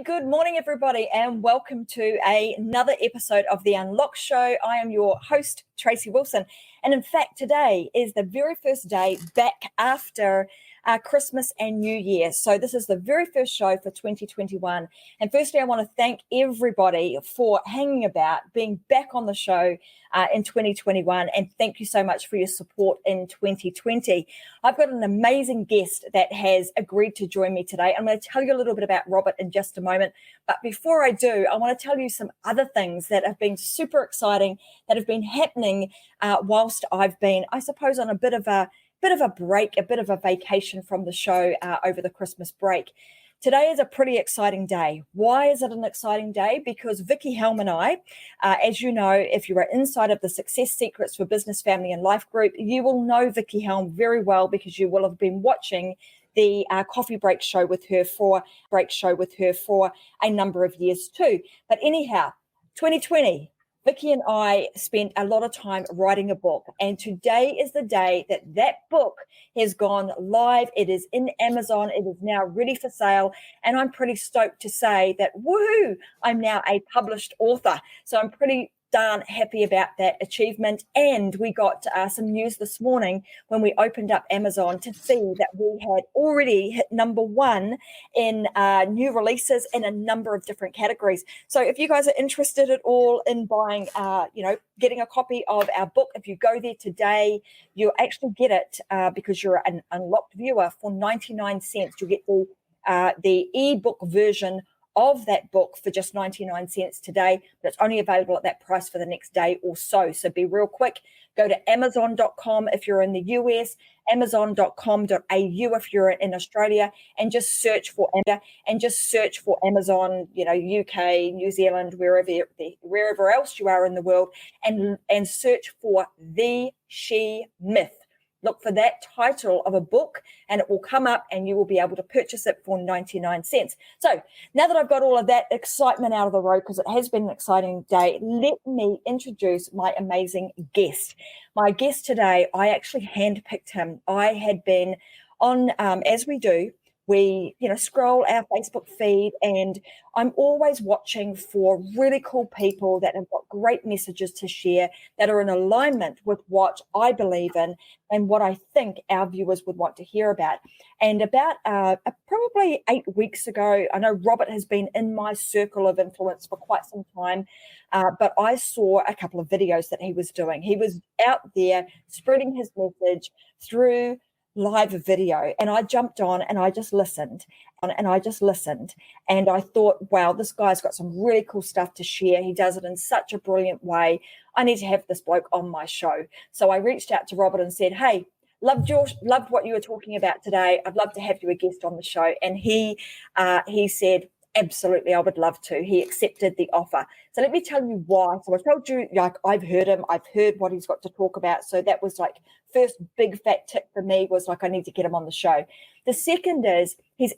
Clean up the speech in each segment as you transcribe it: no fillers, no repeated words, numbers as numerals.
Good morning, everybody, and welcome to another episode of The Unlock Show. I am your host, Tracy Wilson, and in fact, today is the very first day back after Christmas and New Year. So this is the very first show for 2021. And firstly, I want to thank everybody for hanging about, being back on the show in 2021. And thank you so much for your support in 2020. I've got an amazing guest that has agreed to join me today. I'm going to tell you a little bit about Robert in just a moment. But before I do, I want to tell you some other things that have been super exciting, that have been happening whilst I've been, I suppose, on a bit of a break, a bit of a vacation from the show over the Christmas break. Today is a pretty exciting day. Why is it an exciting day? Because Vicky Helm and I, as you know, if you are inside of the Success Secrets for Business, Family and Life group, you will know Vicky Helm very well because you will have been watching the coffee break show with her for a number of years too. But anyhow, 2020, Vicky and I spent a lot of time writing a book, and today is the day that book has gone live. It is in Amazon. It is now ready for sale, and I'm pretty stoked to say that, woohoo, I'm now a published author. So I'm pretty darn happy about that achievement. And we got some news this morning when we opened up Amazon to see that we had already hit number one in new releases in a number of different categories. So if you guys are interested at all in buying, getting a copy of our book, if you go there today, you'll actually get it because you're an unlocked viewer for 99 cents. You'll get the ebook version of that book for just 99 cents today, but it's only available at that price for the next day or so. So be real quick. Go to Amazon.com if you're in the US, Amazon.com.au if you're in Australia, and just search for Amazon, UK, New Zealand, wherever else you are in the world, and search for The She Myth. Look for that title of a book and it will come up and you will be able to purchase it for 99 cents. So now that I've got all of that excitement out of the road, because it has been an exciting day, let me introduce my amazing guest. My guest today, I actually handpicked him. I had been on, as we do, we scroll our Facebook feed, and I'm always watching for really cool people that have got great messages to share that are in alignment with what I believe in and what I think our viewers would want to hear about. And about probably 8 weeks ago, I know Robert has been in my circle of influence for quite some time, but I saw a couple of videos that he was doing. He was out there spreading his message through live video, and I jumped on and I just listened and I thought, wow, this guy's got some really cool stuff to share. He does it in such a brilliant way. I need to have this bloke on my show. So I reached out to Robert and said, hey, loved what you were talking about today. I'd love to have you a guest on the show. And he said, absolutely, I would love to. He accepted the offer. So let me tell you why. So I told you, I've heard him. I've heard what he's got to talk about. So that was first big fat tick for me was I need to get him on the show. The second is his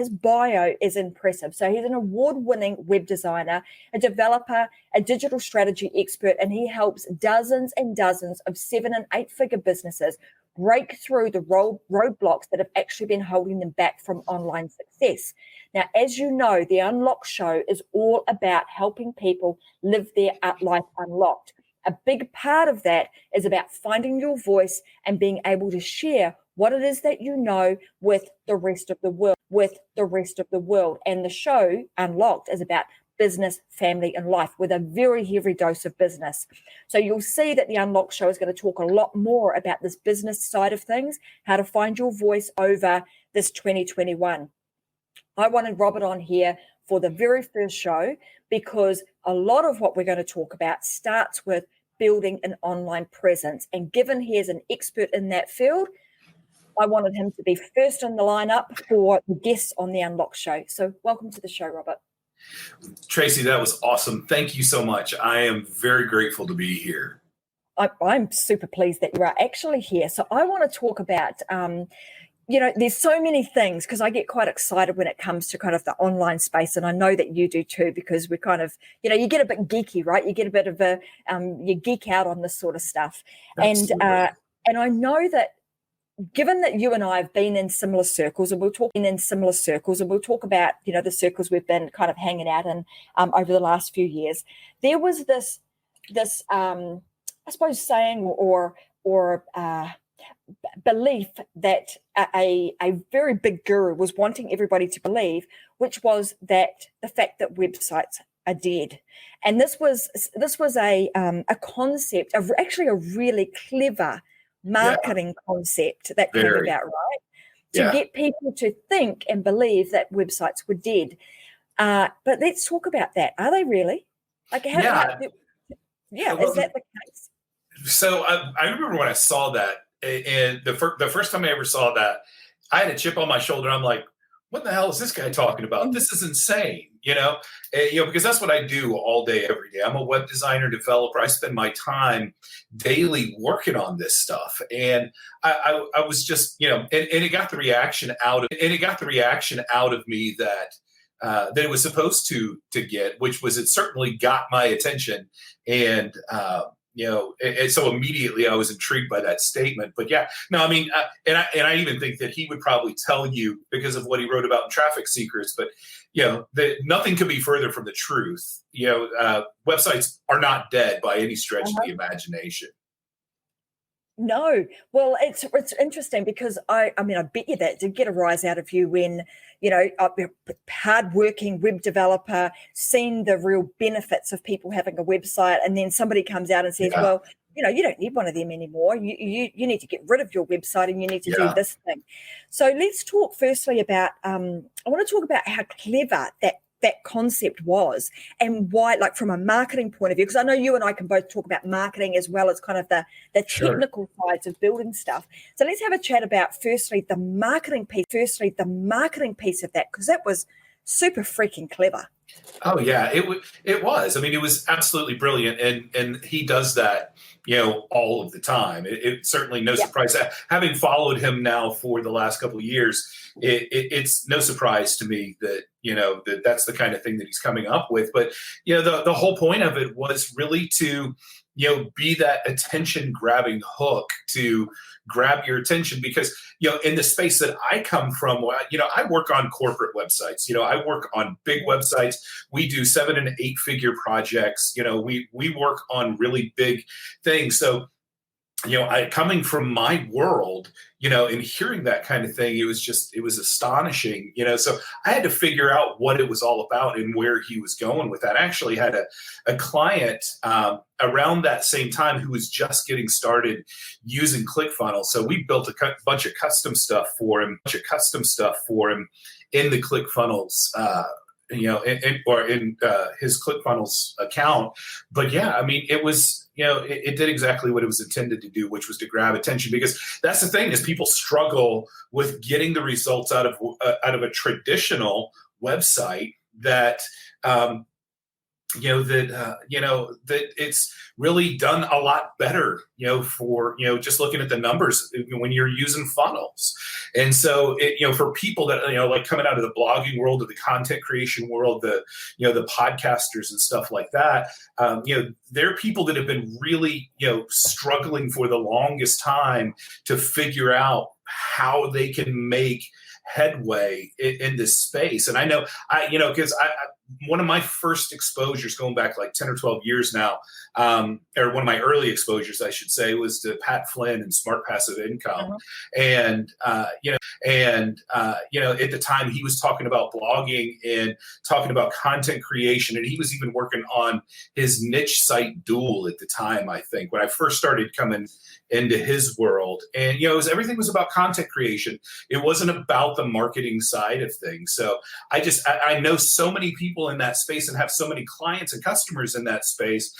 bio is impressive. So he's an award-winning web designer, a developer, a digital strategy expert, and he helps dozens and dozens of 7- and 8-figure businesses break through the roadblocks that have actually been holding them back from online success. Now, as you know, the Unlock Show is all about helping people live their life unlocked. A big part of that is about finding your voice and being able to share what it is that you know with the rest of the world. And the show Unlocked is about business, family, and life with a very heavy dose of business. So you'll see that the Unlock Show is going to talk a lot more about this business side of things, how to find your voice over this 2021. I wanted Robert on here for the very first show because a lot of what we're going to talk about starts with building an online presence. And given he is an expert in that field, I wanted him to be first in the lineup for the guests on the Unlock Show. So welcome to the show, Robert. Tracy, that was awesome. Thank you so much. I am very grateful to be here. I'm super pleased that you are actually here. So I want to talk about, there's so many things because I get quite excited when it comes to kind of the online space. And I know that you do too, because we're kind of, you get a bit geeky, right? You get a bit of you geek out on this sort of stuff. Absolutely. And I know that given that you and I have been in similar circles, and we'll talk about, the circles we've been kind of hanging out in over the last few years, there was this I suppose saying or belief that a very big guru was wanting everybody to believe, which was that the fact that websites are dead. And this was a concept of actually a really clever marketing concept that came about, right? To get people to think and believe that websites were dead. But let's talk about that. Are they really? Like, is that the case? So I remember when I saw that, and the first time I ever saw that, I had a chip on my shoulder. I'm like, what the hell is this guy talking about? This is insane, because that's what I do all day, every day. I'm a web designer, developer. I spend my time daily working on this stuff. And I was just, and it got the reaction out of me that it was supposed to get, which was, it certainly got my attention. And, and so immediately I was intrigued by that statement. But and I even think that he would probably tell you, because of what he wrote about in Traffic Secrets, but that nothing could be further from the truth. Websites are not dead by any stretch of the imagination. No. Well, it's interesting because I bet you that did get a rise out of you when, a hardworking web developer, seen the real benefits of people having a website, and then somebody comes out and says, well, you don't need one of them anymore. You need to get rid of your website and you need to do this thing. So let's talk firstly about, I want to talk about how clever that concept was, and why, like, from a marketing point of view, because I know you and I can both talk about marketing as well as kind of the technical sides of building stuff. So let's have a chat about firstly the marketing piece of that, because that was super freaking clever. Oh yeah, it was. I mean, it was absolutely brilliant, and he does that, all of the time. It's certainly no surprise. Having followed him now for the last couple of years, it's no surprise to me that that's the kind of thing that he's coming up with. But the whole point of it was really to be that attention grabbing hook to grab your attention, because in the space that I come from, I work on corporate websites. I work on big websites. We do 7 and 8 figure projects. We work on really big things. So coming from my world, and hearing that kind of thing, it was astonishing, so I had to figure out what it was all about and where he was going with that. I actually had a client around that same time who was just getting started using ClickFunnels. So we built a bunch of custom stuff for him in the ClickFunnels, in his ClickFunnels account. But it was, it did exactly what it was intended to do, which was to grab attention, because that's the thing, is people struggle with getting the results out of a traditional website that, that it's really done a lot better, for, just looking at the numbers when you're using funnels. And so, for people that, like coming out of the blogging world, or the content creation world, the podcasters and stuff like that, there are people that have been really, struggling for the longest time to figure out how they can make headway in this space. And I know, because one of my first exposures, going back like 10 or 12 years now, or one of my early exposures, I should say, was to Pat Flynn and Smart Passive Income. And, at the time he was talking about blogging and talking about content creation. And he was even working on his niche site Duel at the time, I think, when I first started coming into his world. And, everything was about content creation. It wasn't about the marketing side of things. So I know so many people in that space, and have so many clients and customers in that space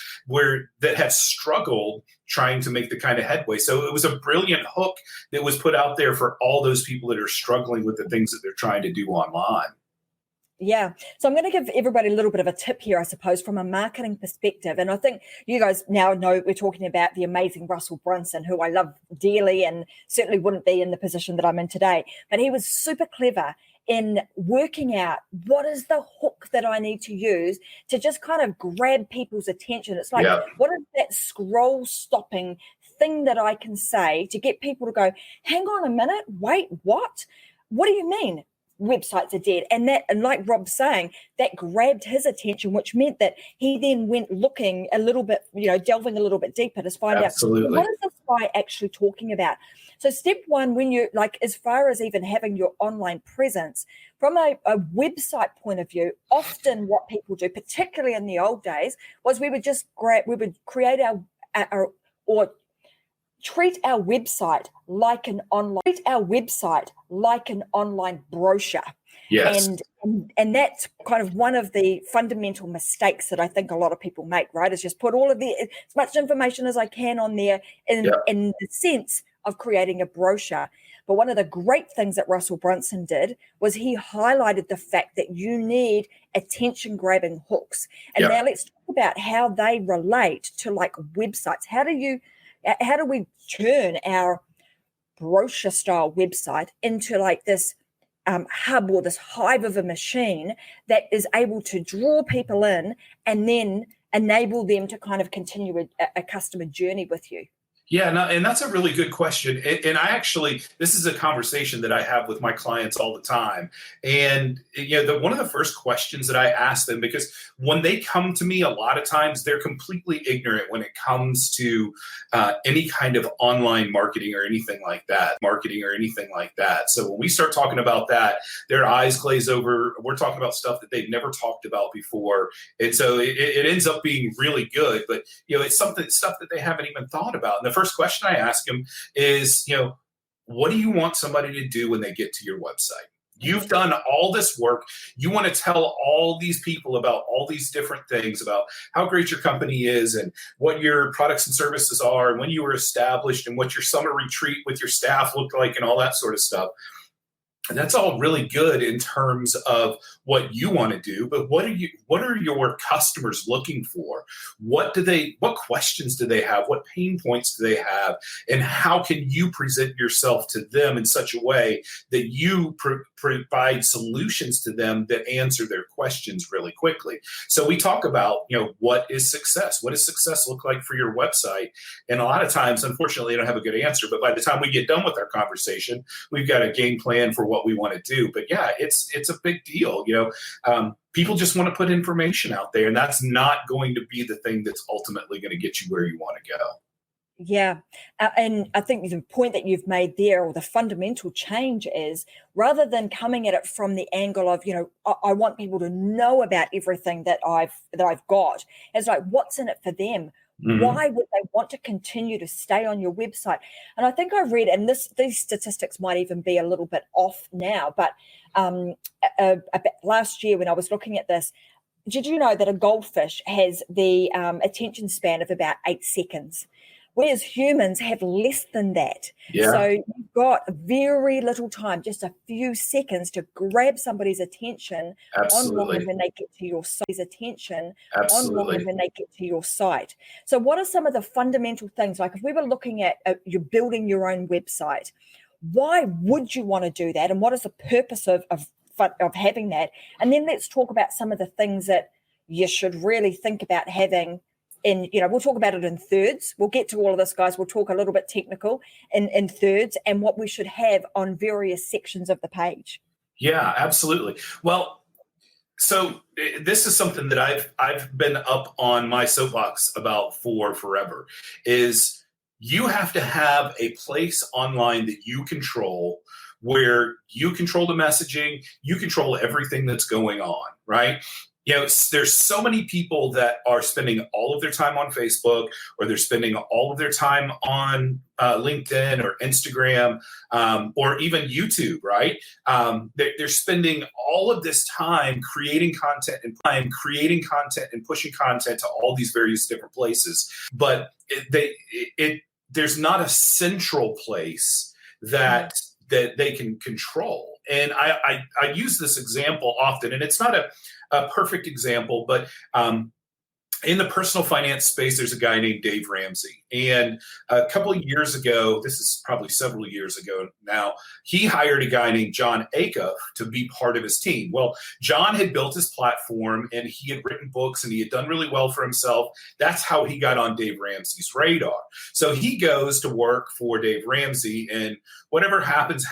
that have struggled trying to make the kind of headway. So it was a brilliant hook that was put out there for all those people that are struggling with the things that they're trying to do online. Yeah. So I'm going to give everybody a little bit of a tip here, I suppose, from a marketing perspective. And I think you guys now know we're talking about the amazing Russell Brunson, who I love dearly and certainly wouldn't be in the position that I'm in today. But he was super clever in working out what is the hook that I need to use to just kind of grab people's attention. It's like, what is that scroll stopping thing that I can say to get people to go, hang on a minute, wait, what? What do you mean websites are dead? And like Rob's saying, that grabbed his attention, which meant that he then went looking a little bit, delving a little bit deeper to find out, what is this guy actually talking about? So step one, when you as far as even having your online presence, from a website point of view, often what people do, particularly in the old days, was we would create or treat our website like an online brochure. Yes. And that's kind of one of the fundamental mistakes that I think a lot of people make, right? Is just put as much information as I can on there in the sense of creating a brochure. But one of the great things that Russell Brunson did was he highlighted the fact that you need attention-grabbing hooks. And now let's talk about how they relate to websites. How do we turn our brochure-style website into this hub or this hive of a machine that is able to draw people in and then enable them to kind of continue a customer journey with you? Yeah, no, and that's a really good question. And this is a conversation that I have with my clients all the time. And one of the first questions that I ask them, because when they come to me, a lot of times they're completely ignorant when it comes to any kind of online marketing or anything like that. So when we start talking about that, their eyes glaze over. We're talking about stuff that they've never talked about before, and so it ends up being really good. But it's stuff that they haven't even thought about. And the first question I ask them is, what do you want somebody to do when they get to your website? You've done all this work. You want to tell all these people about all these different things, about how great your company is and what your products and services are and when you were established and what your summer retreat with your staff looked like and all that sort of stuff. And that's all really good in terms of what you want to do, but what are your customers looking for? What questions do they have? What pain points do they have? And how can you present yourself to them in such a way that you provide solutions to them that answer their questions really quickly? So we talk about, what is success? What does success look like for your website? And a lot of times, unfortunately, I don't have a good answer, but by the time we get done with our conversation, we've got a game plan for what we want to do. But yeah, it's a big deal. People just want to put information out there, and that's not going to be the thing that's ultimately going to get you where you want to go. Yeah. And I think the point that you've made there, or the fundamental change, is rather than coming at it from the angle of, I want people to know about everything that I've got, it's like, what's in it for them? Mm-hmm. Why would they want to continue to stay on your website? And I think I read, and these statistics might even be a little bit off now, but last year when I was looking at this, did you know that a goldfish has the attention span of about 8 seconds? Whereas humans have less than that. Yeah. So you've got very little time, just a few seconds to grab somebody's attention online when they get to your site. So what are some of the fundamental things? Like if we were looking at you're building your own website, why would you want to do that? And what is the purpose of having that? And then let's talk about some of the things that you should really think about having. And, we'll talk about it in thirds. We'll get to all of this, guys. We'll talk a little bit technical in thirds and what we should have on various sections of the page. Yeah, absolutely. Well, so this is something that I've been up on my soapbox about for forever, is you have to have a place online that you control, where you control the messaging, you control everything that's going on, right? There's so many people that are spending all of their time on Facebook, or they're spending all of their time on LinkedIn or Instagram, or even YouTube, right? They're spending all of this time creating content and pushing content to all these various different places. But there's not a central place that they can control. And I use this example often, and it's not a perfect example, but in the personal finance space, there's a guy named Dave Ramsey. And a couple of years ago, this is probably several years ago now, he hired a guy named John Acuff to be part of his team. Well, John had built his platform and he had written books and he had done really well for himself. That's how he got on Dave Ramsey's radar. So he goes to work for Dave Ramsey, and whatever happens,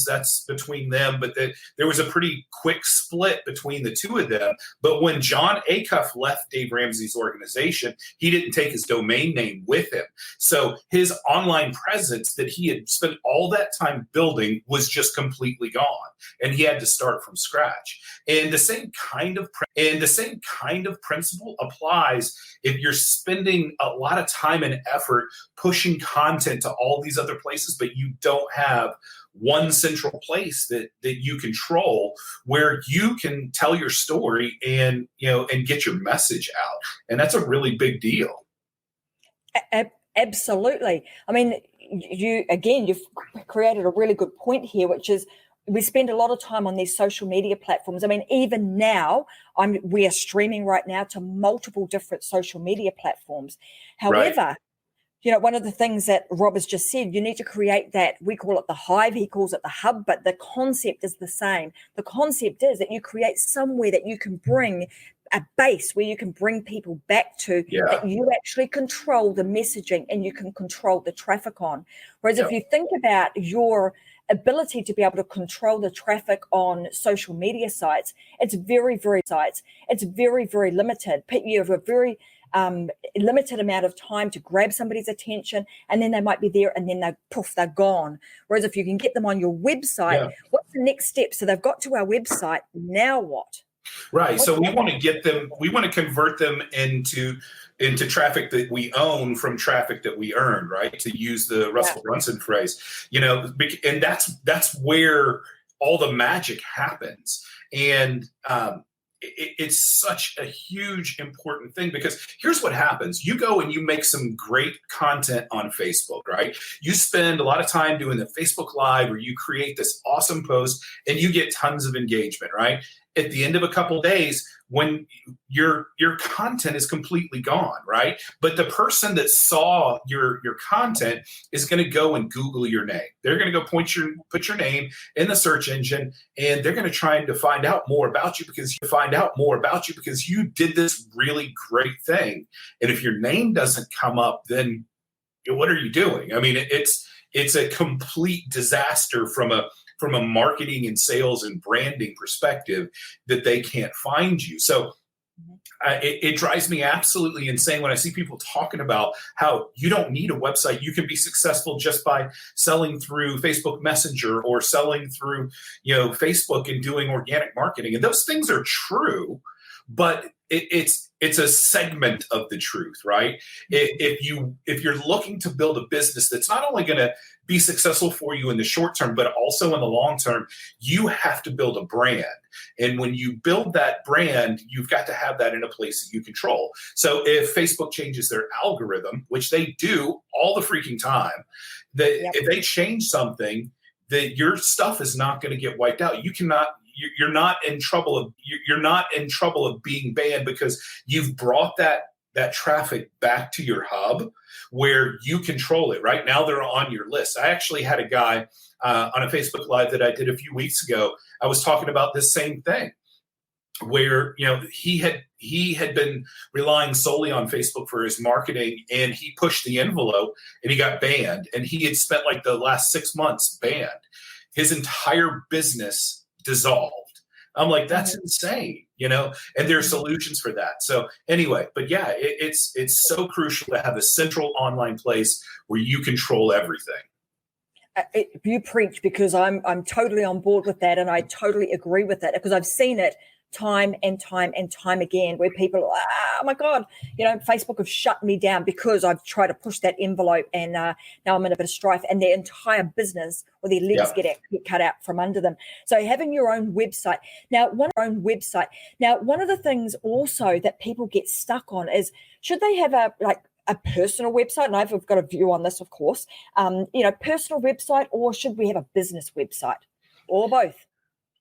that's between them. But there was a pretty quick split between the two of them. But when John Acuff left Dave Ramsey's organization, he didn't take his domain name with him. So his online presence that he had spent all that time building was just completely gone, and he had to start from scratch. And the same kind of principle applies if you're spending a lot of time and effort pushing content to all these other places, but you don't have one central place that you control where you can tell your story and get your message out. And that's a really big deal. Absolutely. I mean, you've created a really good point here, which is we spend a lot of time on these social media platforms. I mean, even now, we are streaming right now to multiple different social media platforms. However, one of the things that Rob has just said, you need to create that, we call it the hive, he calls it the hub, but the concept is the same. The concept is that you create somewhere that you can bring a base where you can bring people back to, that you actually control the messaging and you can control the traffic on. Whereas if you think about your ability to be able to control the traffic on social media sites, it's very, very limited. You have a very limited amount of time to grab somebody's attention, and then they might be there and then they're gone. Whereas if you can get them on your website, what's the next step? So they've got to our website, now what? Right. So we want to convert them into traffic that we own from traffic that we earned, right? To use the Russell Brunson phrase, and that's where all the magic happens. And it's such a huge, important thing, because here's what happens. You go and you make some great content on Facebook, right? You spend a lot of time doing the Facebook Live, or you create this awesome post and you get tons of engagement, right? At the end of a couple of days, when your content is completely gone, right? But the person that saw your content is going to go and Google your name. They're going to go put your name in the search engine, and they're going to try to find out more about you because you did this really great thing. And if your name doesn't come up, then what are you doing? I mean, it's a complete disaster from a marketing and sales and branding perspective that they can't find you. So it drives me absolutely insane when I see people talking about how you don't need a website. You can be successful just by selling through Facebook Messenger or selling through, Facebook and doing organic marketing. And those things are true, but it's a segment of the truth, right? If you're looking to build a business that's not only going to be successful for you in the short term, but also in the long term, you have to build a brand. And when you build that brand, you've got to have that in a place that you control. So if Facebook changes their algorithm, which they do all the freaking time, if they change something, that your stuff is not going to get wiped out. You're not in trouble of being banned, because you've brought that traffic back to your hub where you control it. Right now, they're on your list. I actually had a guy on a Facebook Live that I did a few weeks ago. I was talking about this same thing, where he had been relying solely on Facebook for his marketing, and he pushed the envelope and he got banned. And he had spent like the last 6 months banned. His entire business dissolved. I'm like, that's insane, and there are solutions for that. So anyway, but yeah, it's so crucial to have a central online place where you control everything. You preach, because I'm totally on board with that, and I totally agree with that, because I've seen it time and time and time again, where people, oh my God, Facebook have shut me down because I've tried to push that envelope, and now I'm in a bit of strife, and their entire business or their legs get cut out from under them. So having your own website. Now, one of the things also that people get stuck on is, should they have a personal website? And I've got a view on this, of course, personal website, or should we have a business website, or both?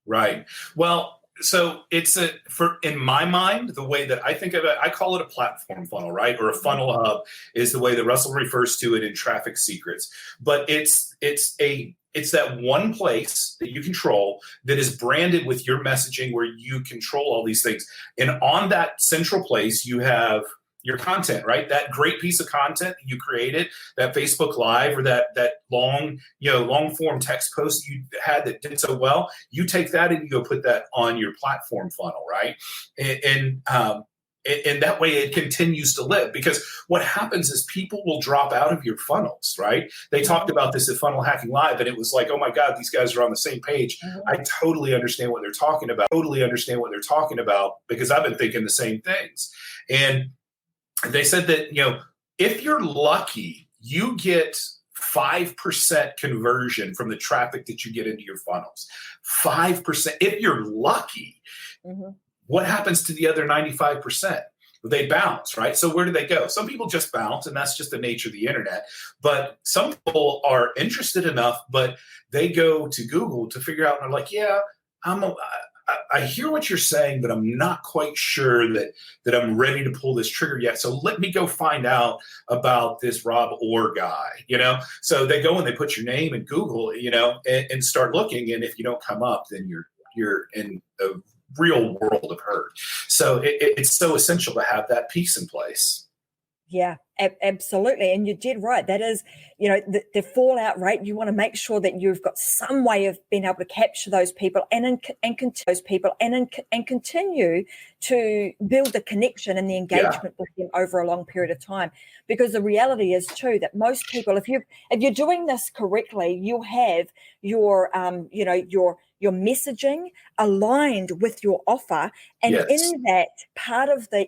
Right. Well, So in my mind, the way that I think of it, I call it a platform funnel, right? Or a funnel hub is the way that Russell refers to it in Traffic Secrets. But it's that one place that you control that is branded with your messaging where you control all these things. And on that central place, you have your content, right? That great piece of content you created, that Facebook Live or that long form text post you had that did so well, you take that and you go put that on your platform funnel, right? And that way it continues to live, because what happens is people will drop out of your funnels, right? They talked about this at Funnel Hacking Live, and it was like, oh my God, these guys are on the same page. I totally understand what they're talking about. Because I've been thinking the same things. And they said that, if you're lucky, you get 5% conversion from the traffic that you get into your funnels. 5%. If you're lucky, what happens to the other 95%? They bounce, right? So where do they go? Some people just bounce, and that's just the nature of the internet. But some people are interested enough, but they go to Google to figure out, and they're like, yeah, I hear what you're saying, but I'm not quite sure that I'm ready to pull this trigger yet. So let me go find out about this Rob Orr guy, So they go and they put your name in Google, and start looking. And if you don't come up, then you're in a real world of hurt. So it's so essential to have that piece in place. Yeah, absolutely. And you did right. That is, the fallout rate, you want to make sure that you've got some way of being able to capture those people and continue to build the connection and the engagement with them over a long period of time. Because the reality is too that most people, if you're doing this correctly, you'll have your messaging aligned with your offer. And in that, part of the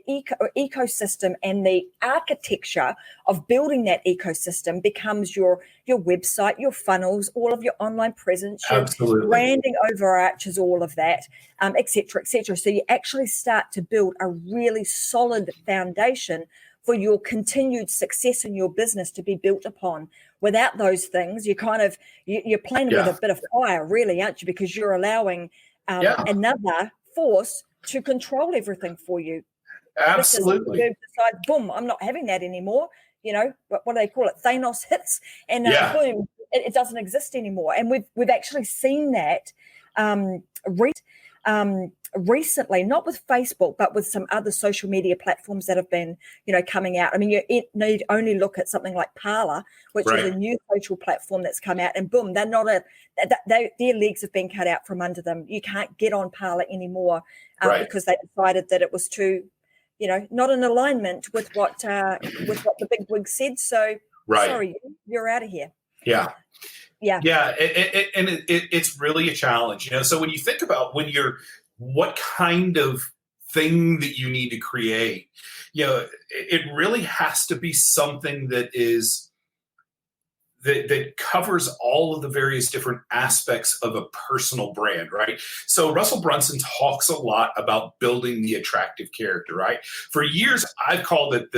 ecosystem and the architecture of building that ecosystem becomes your website, your funnels, all of your online presence, your branding overarches all of that, et cetera, et cetera. So you actually start to build a really solid foundation for your continued success in your business to be built upon. Without those things, you're playing with a bit of fire, really, aren't you? Because you're allowing another force to control everything for you. Absolutely. Decide, boom, I'm not having that anymore. What do they call it? Thanos hits, and boom, it doesn't exist anymore. And we've actually seen that recently, not with Facebook, but with some other social media platforms that have been, coming out. I mean, you need only look at something like Parler, which is a new social platform that's come out, and boom, they're not their legs have been cut out from under them. You can't get on Parler anymore because they decided that it was too, not in alignment with what the big wig said. So sorry, you're out of here. Yeah. It's really a challenge, So when you think about what kind of thing that you need to create, it really has to be something that is that covers all of the various different aspects of a personal brand, right? So Russell Brunson talks a lot about building the attractive character, right? For years, I've called it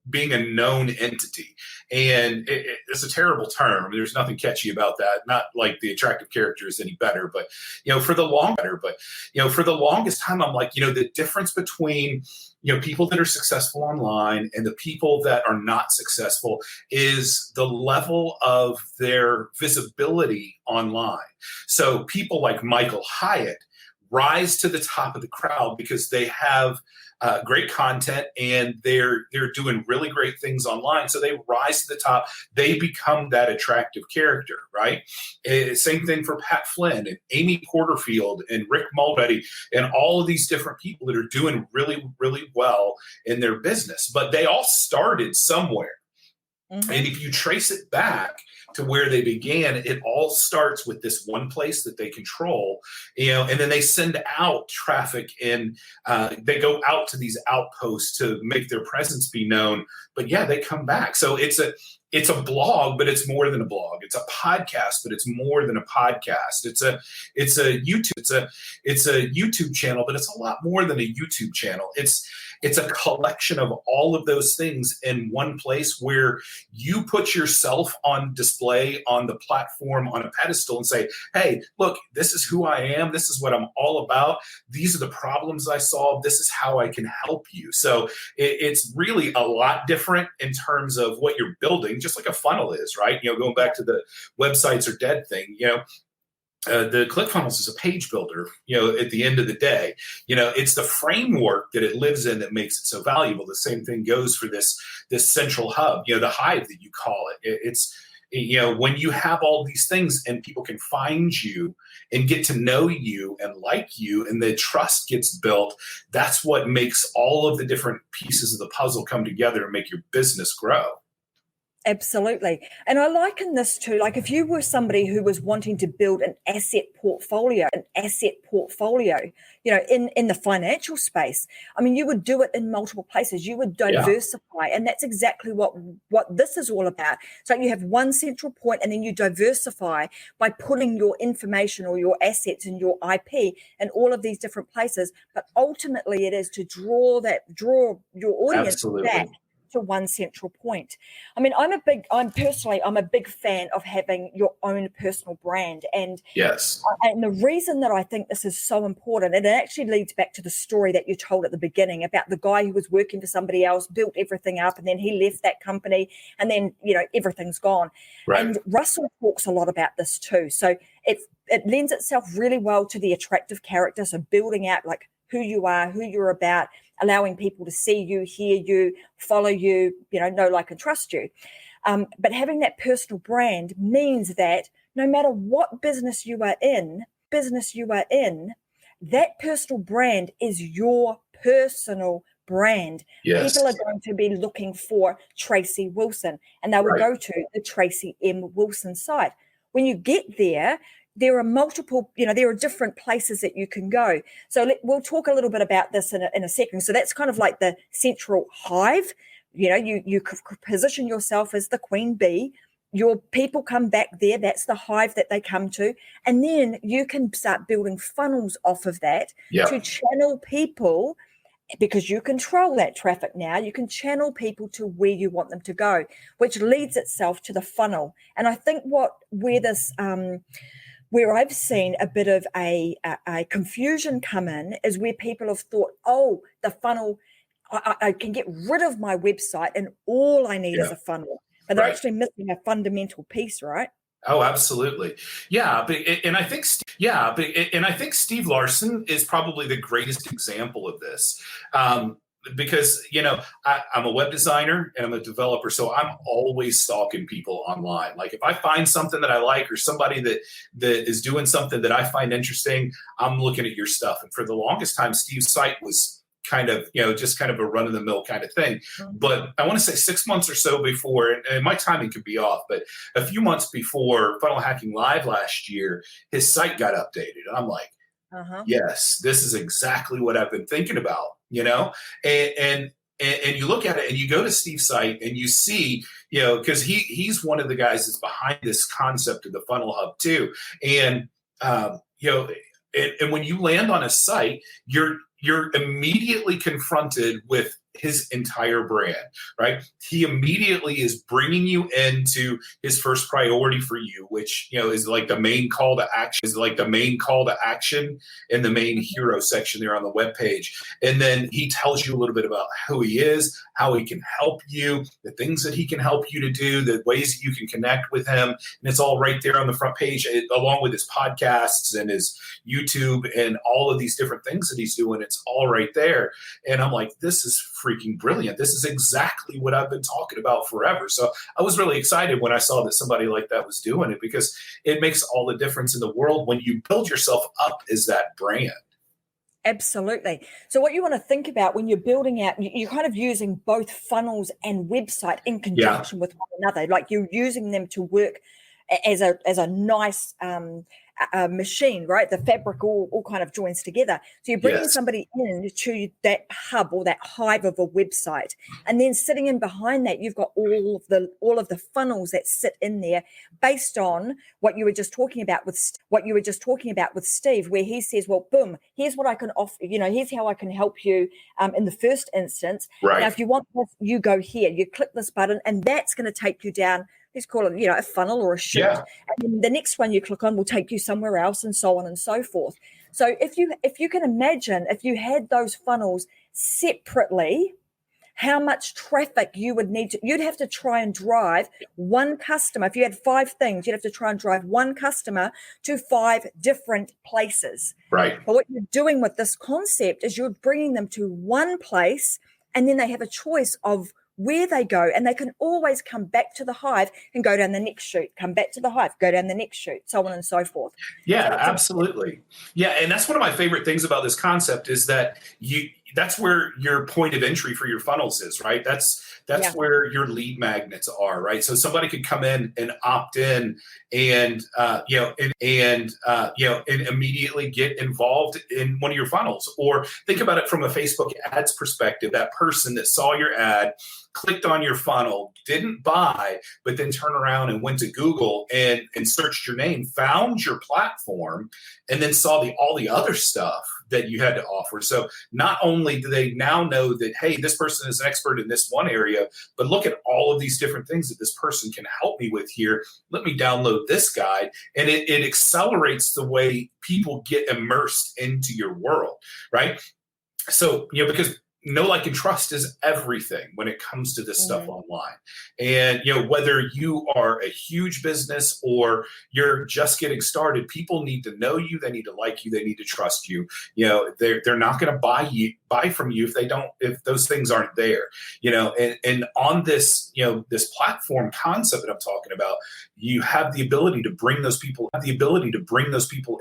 being a known entity. And it's a terrible term. There's nothing catchy about that. Not like the attractive character is any better, but for the longest time, I'm like, the difference between people that are successful online and the people that are not successful is the level of their visibility online. So people like Michael Hyatt rise to the top of the crowd because they have great content and they're doing really great things online. So they rise to the top. They become that attractive character, right? Same thing for Pat Flynn and Amy Porterfield and Rick Mulready and all of these different people that are doing really, really well in their business. But they all started somewhere. And if you trace it back to where they began, it all starts with this one place that they control, and then they send out traffic and they go out to these outposts to make their presence be known. But they come back. So it's a blog, but it's more than a blog. It's a podcast, but it's more than a podcast. It's a YouTube. It's a YouTube channel, but it's a lot more than a YouTube channel. it's a collection of all of those things in one place where you put yourself on display on the platform on a pedestal and say, hey, look, this is who I am. This is what I'm all about. These are the problems I solve. This is how I can help you. So it's really a lot different in terms of what you're building, just like a funnel is, right? Going back to the websites are dead thing, the ClickFunnels is a page builder, at the end of the day. It's the framework that it lives in that makes it so valuable. The same thing goes for this central hub, the hive that you call it. It's, when you have all these things and people can find you and get to know you and like you and the trust gets built, that's what makes all of the different pieces of the puzzle come together and make your business grow. Absolutely. And I liken this to, like, if you were somebody who was wanting to build an asset portfolio, in the financial space, I mean, you would do it in multiple places. You would diversify. And that's exactly what this is all about. So you have one central point and then you diversify by putting your information or your assets and your IP in all of these different places. But ultimately it is to draw your audience back to one central point. I mean, I'm a big fan of having your own personal brand. And yes. And the reason that I think this is so important, and it actually leads back to the story that you told at the beginning about the guy who was working for somebody else, built everything up, and then he left that company, and then, everything's gone. Right. And Russell talks a lot about this too. So it lends itself really well to the attractive character. So building out like who you are, who you're about, allowing people to see you, hear you, follow you, know, like, and trust you. But having that personal brand means that no matter what business you are in, that personal brand is your personal brand. Yes. People are going to be looking for Tracy Wilson, and they will go to the Tracy M. Wilson site. When you get there are multiple, there are different places that you can go. So we'll talk a little bit about this in a second. So that's kind of like the central hive. You position yourself as the queen bee. Your people come back there. That's the hive that they come to. And then you can start building funnels off of that to channel people, because you control that traffic now. You can channel people to where you want them to go, which leads itself to the funnel. And I think where I've seen a bit of a confusion come in is where people have thought, oh, the funnel, I can get rid of my website and all I need is a funnel. But they're actually missing a fundamental piece, right? Oh, absolutely. Yeah. And I think Steve Larson is probably the greatest example of this. Because, I'm a web designer and I'm a developer, so I'm always stalking people online. Like, if I find something that I like or somebody that is doing something that I find interesting, I'm looking at your stuff. And for the longest time, Steve's site was kind of, just kind of a run-of-the-mill kind of thing. Mm-hmm. But I want to say 6 months or so before, and my timing could be off, but a few months before Funnel Hacking Live last year, his site got updated. And I'm like, yes, this is exactly what I've been thinking about. And you look at it and you go to Steve's site and you see, because he's one of the guys that's behind this concept of the Funnel Hub too. And, and when you land on a site, you're immediately confronted with his entire brand, right? He immediately is bringing you into his first priority for you, which, is like the main call to action, in the main hero section there on the webpage. And then he tells you a little bit about who he is, how he can help you, the things that he can help you to do, the ways that you can connect with him. And it's all right there on the front page, along with his podcasts and his YouTube and all of these different things that he's doing. It's all right there. And I'm like, this is freaking brilliant. This is exactly what I've been talking about forever. So I was really excited when I saw that somebody like that was doing it, because it makes all the difference in the world when you build yourself up as that brand. Absolutely. So what you want to think about when you're building out, you're kind of using both funnels and website in conjunction with one another. Like, you're using them to work as a nice machine, right? The fabric all kind of joins together. So you're bringing somebody in to that hub or that hive of a website, and then sitting in behind that, you've got all of the funnels that sit in there, based on what you were just talking about with Steve, where he says, well, boom, here's what I can offer. Here's how I can help you in the first instance. Right. Now, if you want this, you go here, you click this button, and that's going to take you down. Let's call it, a funnel or a chute. Yeah. And then the next one you click on will take you somewhere else, and so on and so forth. So if you can imagine, if you had those funnels separately, how much traffic you would need you'd have to try and drive one customer. If you had 5 things, you'd have to try and drive one customer to 5 different places. Right. But what you're doing with this concept is you're bringing them to one place, and then they have a choice of where they go, and they can always come back to the hive and go down the next chute, come back to the hive, go down the next chute, so on and so forth. Yeah, so absolutely. Yeah, and that's one of my favorite things about this concept is that that's where your point of entry for your funnels is, right? That's where your lead magnets are, right? So somebody could come in and opt in and immediately get involved in one of your funnels. Or think about it from a Facebook ads perspective. That person that saw your ad, clicked on your funnel, didn't buy, but then turned around and went to Google and searched your name, found your platform, and then saw all the other stuff that you had to offer. So not only do they now know that, hey, this person is an expert in this one area, but look at all of these different things that this person can help me with here. Let me download this guide. And it accelerates the way people get immersed into your world, right? So, because know, like, and trust is everything when it comes to this stuff online. And, whether you are a huge business or you're just getting started, people need to know you. They need to like you. They need to trust you. They're not going to buy from you if those things aren't there, and on this, this platform concept that I'm talking about, you have the ability to bring those people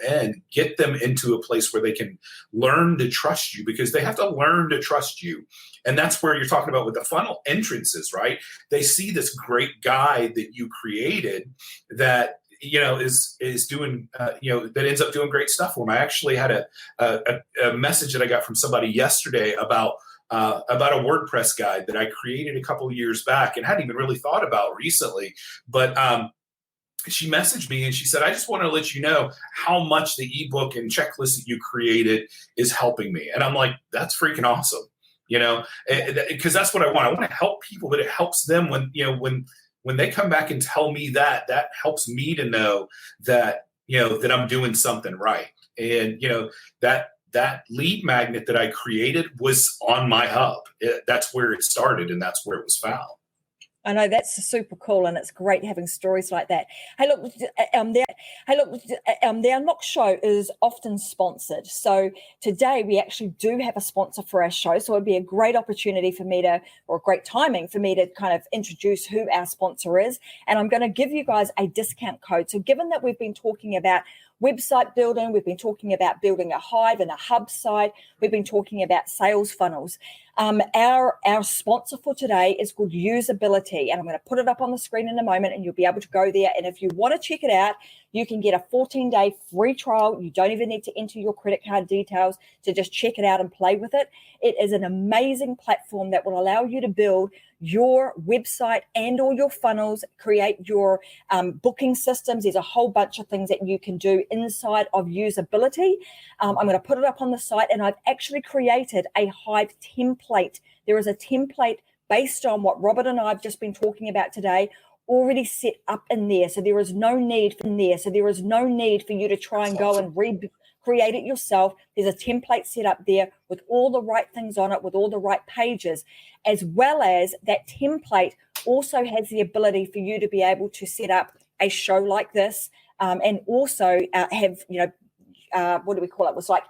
in, get them into a place where they can learn to trust you, because they have to learn to trust you. And that's where you're talking about with the funnel entrances, right? They see this great guide that you created that is doing that ends up doing great stuff for them. I actually had a message that I got from somebody yesterday about a WordPress guide that I created a couple of years back and hadn't even really thought about recently, but she messaged me and she said, I just want to let you know how much the ebook and checklist that you created is helping me. And I'm like, that's freaking awesome. Because that's what I want. I want to help people, but it helps them when they come back and tell me that helps me to know that, that I'm doing something right. And, that lead magnet that I created was on my hub. That's where it started, and that's where it was found. I know, that's super cool, and it's great having stories like that. Hey, look, the Unlock Show is often sponsored. So today we actually do have a sponsor for our show. So it'd be a great opportunity for me or great timing for me to kind of introduce who our sponsor is. And I'm going to give you guys a discount code. So given that we've been talking about website building, we've been talking about building a hive and a hub site, we've been talking about sales funnels. Our sponsor for today is called Usability, and I'm going to put it up on the screen in a moment, and you'll be able to go there. And if you want to check it out, you can get a 14-day free trial. You don't even need to enter your credit card details to just check it out and play with it. It is an amazing platform that will allow you to build your website and all your funnels, create your booking systems. There's a whole bunch of things that you can do inside of Usability. I'm going to put it up on the site, and I've actually created a Hive template. There is a template based on what Robert and I have just been talking about today, already set up in there. So there is no need for you to try and go and create it yourself. There's a template set up there with all the right things on it, with all the right pages, as well as that template also has the ability for you to be able to set up a show like this, and also have, what do we call it? It was like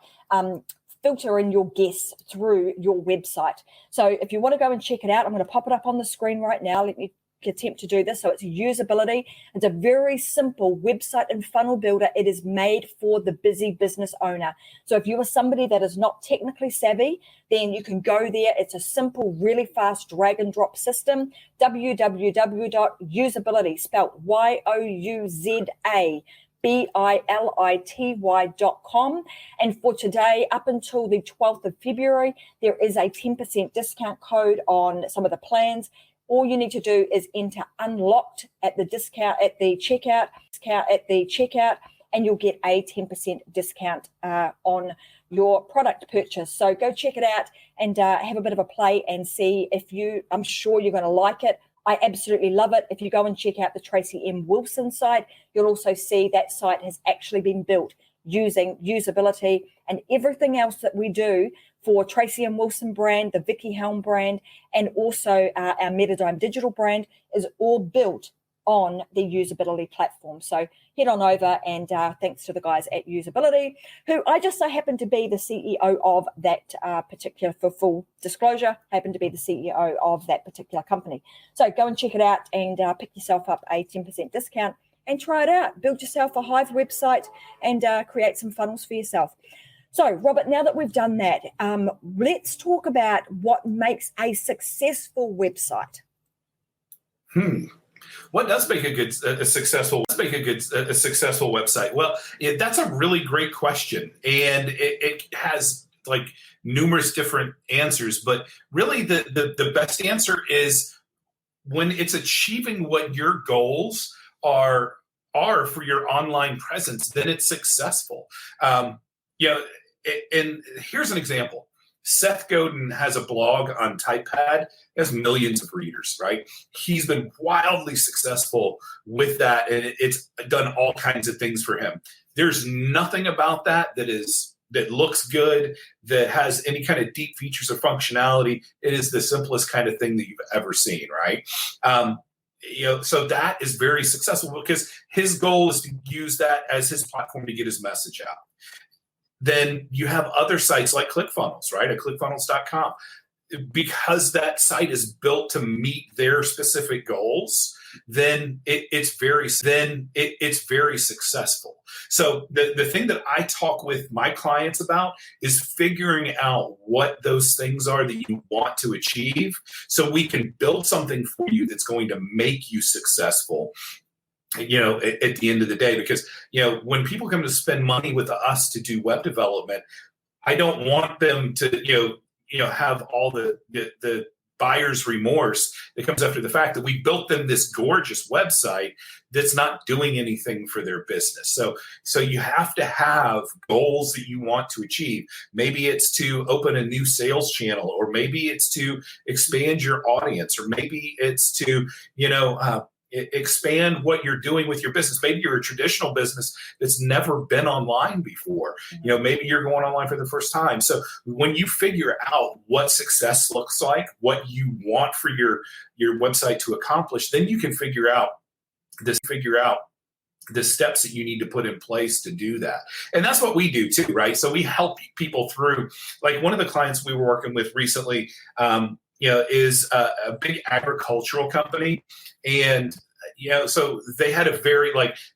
filter in your guests through your website. So if you want to go and check it out, I'm going to pop it up on the screen right now. Let me attempt to do this. So it's usability. It's a very simple website and funnel builder. It is made for the busy business owner. So if you are somebody that is not technically savvy, then you can go there. It's a simple, really fast drag and drop system. www.usability, spelled YOUZABILITY.com. And for today, up until the 12th of February, there is a 10% discount code on some of the plans. All you need to do is enter unlocked at the checkout, and you'll get a 10% discount on your product purchase. So go check it out and have a bit of a play and see I'm sure you're going to like it. I absolutely love it. If you go and check out the Tracy M. Wilson site, you'll also see that site has actually been built using usability, and everything else that we do for Tracy M. Wilson brand, the Vicky Helm brand, and also our Metadime Digital brand is all built on the usability platform. So head on over, and thanks to the guys at Usability, who I just so happen to be the CEO of that particular, for full disclosure, happen to be the CEO of that particular company. So go and check it out and pick yourself up a 10% discount and try it out. Build yourself a Hive website and create some funnels for yourself. So, Robert, now that we've done that, let's talk about what makes a successful website. What does make a successful website? Well, that's a really great question, and it has like numerous different answers. But really, the best answer is when it's achieving what your goals are for your online presence, then it's successful. And here's an example. Seth Godin has a blog on Typepad. He has millions of readers, right? He's been wildly successful with that, and it's done all kinds of things for him. There's nothing about that looks good, that has any kind of deep features or functionality. It is the simplest kind of thing that you've ever seen, right? So that is very successful because his goal is to use that as his platform to get his message out. Then you have other sites like ClickFunnels, right? At ClickFunnels.com. Because that site is built to meet their specific goals, then it's very successful. So the thing that I talk with my clients about is figuring out what those things are that you want to achieve, so we can build something for you that's going to make you successful. At the end of the day, because, when people come to spend money with us to do web development, I don't want them to, have all the buyer's remorse that comes after the fact that we built them this gorgeous website that's not doing anything for their business. So you have to have goals that you want to achieve. Maybe it's to open a new sales channel, or maybe it's to expand your audience, or maybe it's to, expand what you're doing with your business. Maybe you're a traditional business that's never been online before. Maybe you're going online for the first time. So when you figure out what success looks like, what you want for your website to accomplish, then you can figure out the steps that you need to put in place to do that. And that's what we do too, right? So we help people through, like one of the clients we were working with recently, is a big agricultural company. And, so they had a very,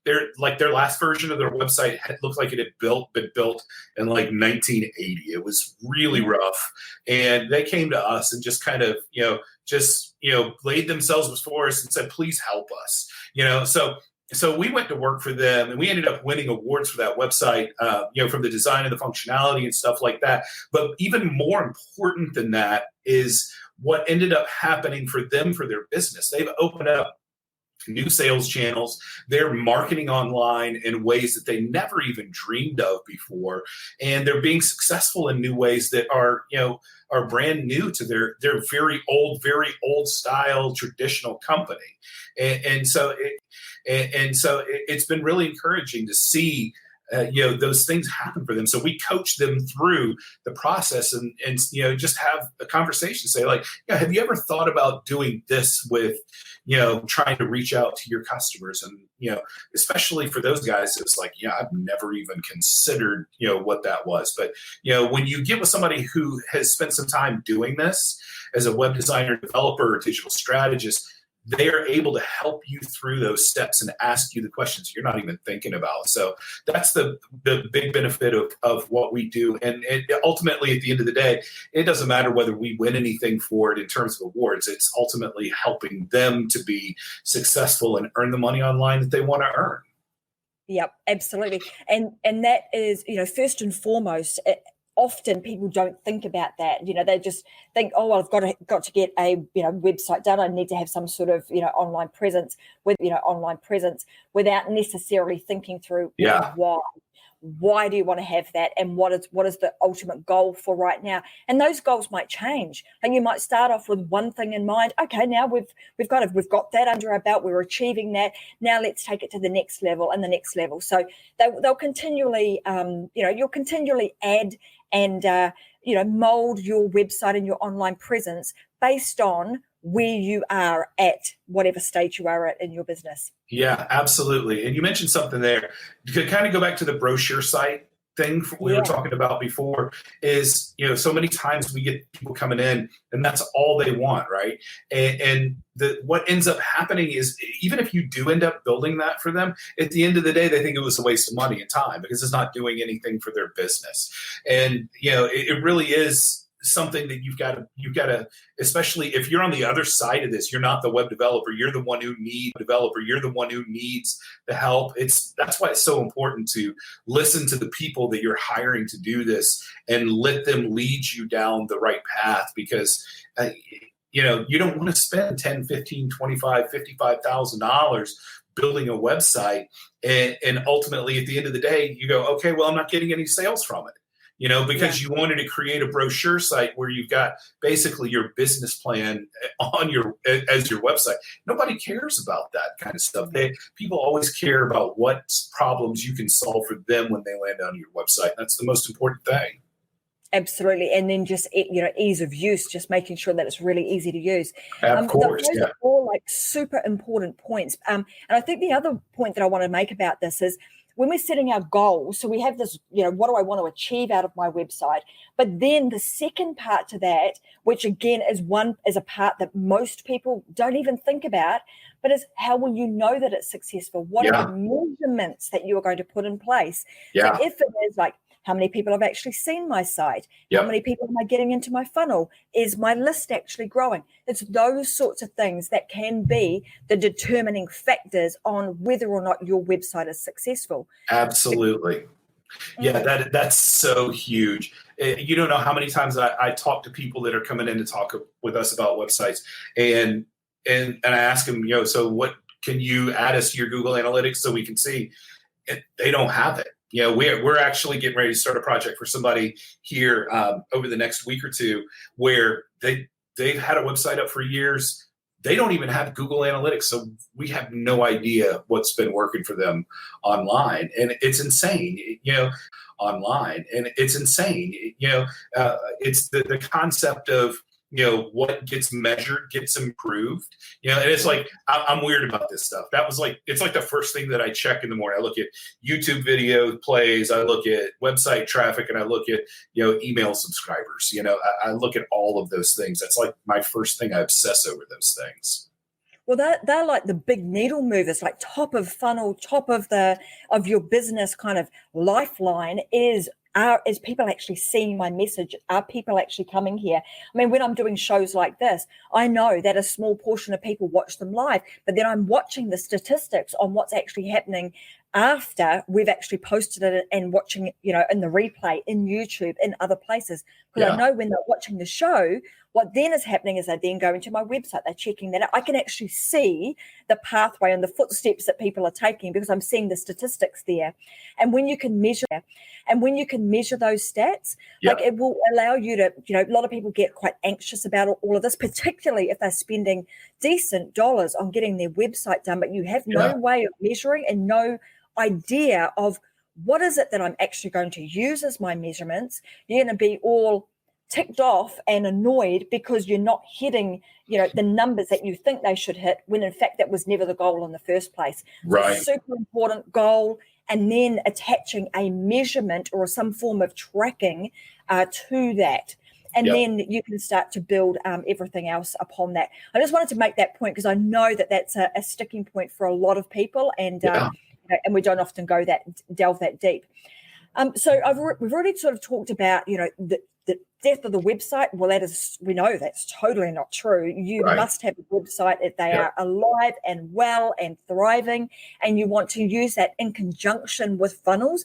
their last version of their website looked like it had been built in 1980. It was really rough. And they came to us and just kind of, laid themselves before us and said, please help us. So we went to work for them, and we ended up winning awards for that website, from the design and the functionality and stuff like that. But even more important than that is what ended up happening for them, for their business. They've opened up new sales channels. They're marketing online in ways that they never even dreamed of before. And they're being successful in new ways that are brand new to their very old style traditional company. And so it's been really encouraging to see those things happen for them. So we coach them through the process and just have a conversation, say have you ever thought about doing this with, trying to reach out to your customers? And, especially for those guys, it's I've never even considered, what that was. But, when you get with somebody who has spent some time doing this as a web designer, developer, or digital strategist, they are able to help you through those steps and ask you the questions you're not even thinking about. So that's the big benefit of what we do. And ultimately, at the end of the day, it doesn't matter whether we win anything for it in terms of awards. It's ultimately helping them to be successful and earn the money online that they want to earn. Yep, absolutely. And that is, first and foremost, often people don't think about that. They just think, oh, well, I've got to get a website done. I need to have some sort of online presence without necessarily thinking through why do you want to have that, and what is the ultimate goal for right now. And those goals might change. And you might start off with one thing in mind. Okay, now we've got that under our belt. We're achieving that. Now let's take it to the next level and the next level. So they'll continually, you'll continually add and mold your website and your online presence based on where you are at whatever stage you are at in your business. Yeah, absolutely. And you mentioned something there. To kind of go back to the brochure site thing we were talking about before is, so many times we get people coming in and that's all they want, right? And what ends up happening is, even if you do end up building that for them, at the end of the day, they think it was a waste of money and time because it's not doing anything for their business. And, it really is something that you've got to, especially if you're on the other side of this, you're not the web developer, you're the one who needs the help. That's why it's so important to listen to the people that you're hiring to do this and let them lead you down the right path, because you don't want to spend $10, $15, $25, $55,000 building a website and ultimately at the end of the day you go, okay, well, I'm not getting any sales from it. Because you wanted to create a brochure site where you've got basically your business plan as your website. Nobody cares about that kind of stuff. People always care about what problems you can solve for them when they land on your website. That's the most important thing. Absolutely. And then just, ease of use, just making sure that it's really easy to use. Of course, those are all super important points. And I think the other point that I want to make about this is, when we're setting our goals, so we have this, what do I want to achieve out of my website? But then the second part to that, which again is a part that most people don't even think about, but is how will you know that it's successful? What are the measurements that you are going to put in place? So if it is like, how many people have actually seen my site? How many people am I getting into my funnel? Is my list actually growing? It's those sorts of things that can be the determining factors on whether or not your website is successful. Absolutely. Yeah, that's so huge. You don't know how many times I talk to people that are coming in to talk with us about websites, and I ask them, so what can you add us to your Google Analytics so we can see? And they don't have it. We're actually getting ready to start a project for somebody here over the next week or two where they've had a website up for years. They don't even have Google Analytics, so we have no idea what's been working for them online, and it's insane. Online, and it's insane. It's the concept of what gets measured gets improved. And it's like I'm weird about this stuff. It's like the first thing that I check in the morning. I look at YouTube video plays, I look at website traffic, and I look at email subscribers. I look at all of those things. That's like my first thing. I obsess over those things. Well, they're like the big needle movers, like top of funnel, top of your business kind of lifeline is people actually seeing my message? Are people actually coming here? I mean, when I'm doing shows like this, I know that a small portion of people watch them live, but then I'm watching the statistics on what's actually happening after we've actually posted it and watching, in the replay, in YouTube, in other places. Because I know when they're watching the show, what then is happening is they're then going to my website, they're checking that out. I can actually see the pathway and the footsteps that people are taking because I'm seeing the statistics there. And when you can measure those stats, like it will allow you to, a lot of people get quite anxious about all of this, particularly if they're spending decent dollars on getting their website done, but you have no way of measuring and no idea of what is it that I'm actually going to use as my measurements. You're going to be all ticked off and annoyed because you're not hitting, the numbers that you think they should hit, when in fact that was never the goal in the first place. Right. So super important goal, and then attaching a measurement or some form of tracking to that. And Yep. then you can start to build everything else upon that. I just wanted to make that point because I know that that's a sticking point for a lot of people, and Yeah. and we don't often delve that deep. So we've already sort of talked about, the death of the website. Well, we know that's totally not true. You Right. must have a website if they Yep. are alive and well and thriving, and you want to use that in conjunction with funnels,